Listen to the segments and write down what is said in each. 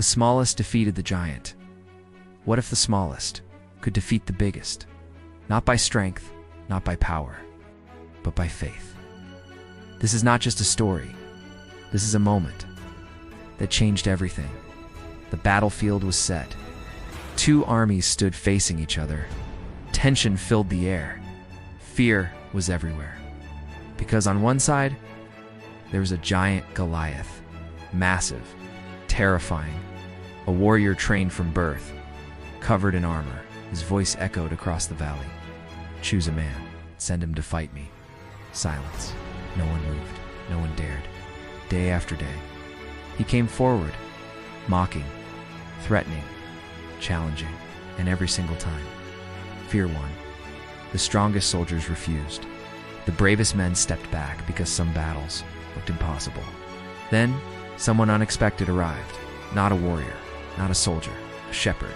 The smallest defeated the giant. What if the smallest could defeat the biggest? Not by strength, not by power, but by faith. This is not just a story. This is a moment that changed everything. The battlefield was set. Two armies stood facing each other. Tension filled the air. Fear was everywhere. Because on one side, there was a giant Goliath, massive, terrifying, a warrior trained from birth, covered in armor. His voice echoed across the valley. Choose a man, send him to fight me. Silence. No one moved, no one dared. Day after day, he came forward, mocking, threatening, challenging, and every single time, fear won. The strongest soldiers refused. The bravest men stepped back because some battles looked impossible. Then, someone unexpected arrived. Not a warrior, not a soldier, a shepherd.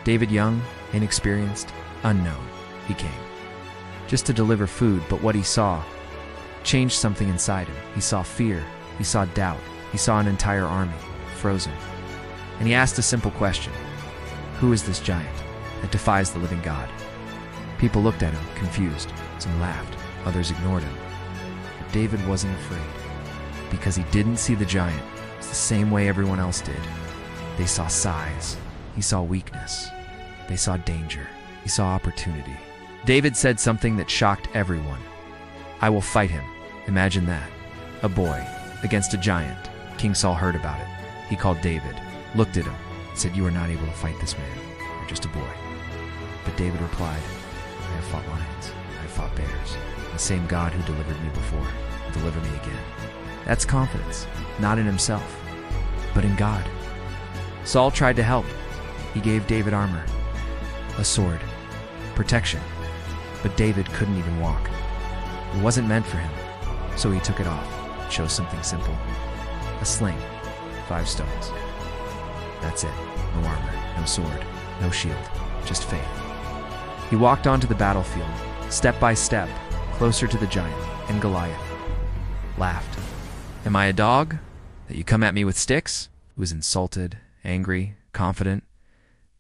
David, young, inexperienced, unknown, he came. Just to deliver food, but what he saw changed something inside him. He saw fear, he saw doubt, he saw an entire army, frozen. And he asked a simple question. Who is this giant that defies the living God? People looked at him, confused. Some laughed, others ignored him. But David wasn't afraid, because he didn't see the giant the same way everyone else did. They saw size, he saw weakness, they saw danger, he saw opportunity. David said something that shocked everyone. I will fight him. Imagine that. A boy against a giant. King Saul heard about it. He called David, looked at him, and said, you are not able to fight this man. You're just a boy. But David replied, I have fought lions. I have fought bears. The same God who delivered me before will deliver me again. That's confidence, not in himself, but in God. Saul tried to help. He gave David armor, a sword, protection. But David couldn't even walk. It wasn't meant for him, so he took it off, chose something simple. A sling, 5 stones. That's it. No armor, no sword, no shield, just faith. He walked onto the battlefield, step by step, closer to the giant and Goliath. Laughed. Am I a dog, that you come at me with sticks? He was insulted, angry, confident,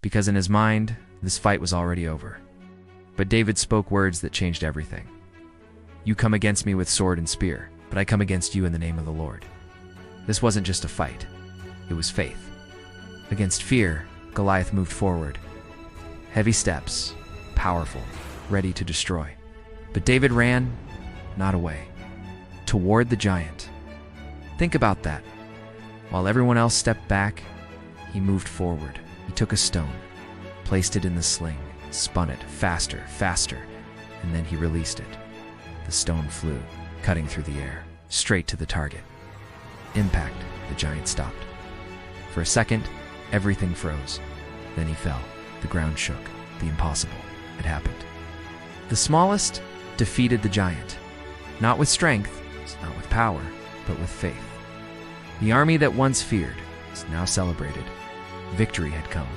because in his mind, this fight was already over. But David spoke words that changed everything. You come against me with sword and spear, but I come against you in the name of the Lord. This wasn't just a fight. It was faith. Against fear, Goliath moved forward. Heavy steps, powerful, ready to destroy. But David ran, not away, toward the giant. Think about that. While everyone else stepped back, he moved forward. He took a stone, placed it in the sling, spun it faster, faster, and then he released it. The stone flew, cutting through the air, straight to the target. Impact, the giant stopped. For a second, everything froze. Then he fell. The ground shook. The impossible had happened. The smallest defeated the giant, not with strength, not with power, but with faith. The army that once feared is now celebrated. Victory had come.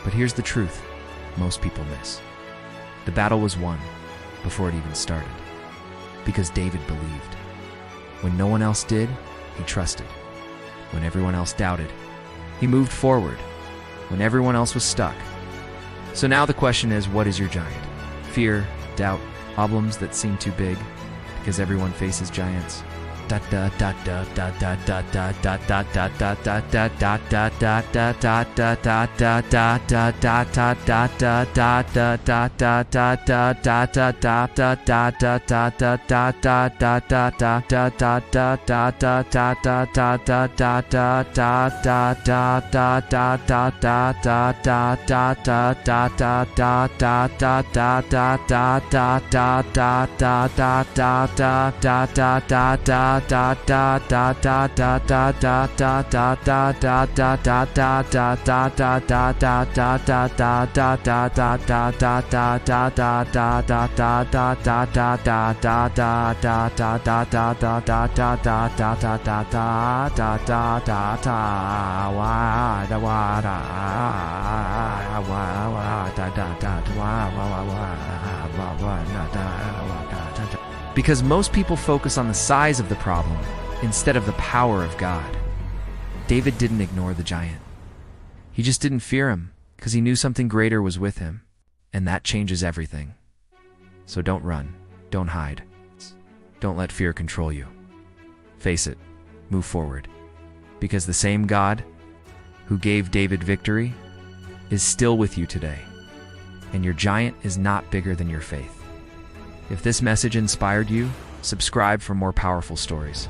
But here's the truth most people miss. The battle was won before it even started, because David believed. When no one else did, he trusted. When everyone else doubted, he moved forward. When everyone else was stuck. So now the question is, what is your giant? Fear, doubt, problems that seem too big, because everyone faces giants. Because most people focus on the size of the problem instead of the power of God. David didn't ignore the giant. He just didn't fear him because he knew something greater was with him, and that changes everything. So don't run, don't hide, don't let fear control you. Face it, move forward, because the same God who gave David victory is still with you today, and your giant is not bigger than your faith. If this message inspired you, subscribe for more powerful stories,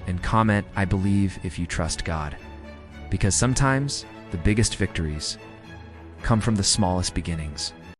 and comment, "I believe," if you trust God, because sometimes the biggest victories come from the smallest beginnings.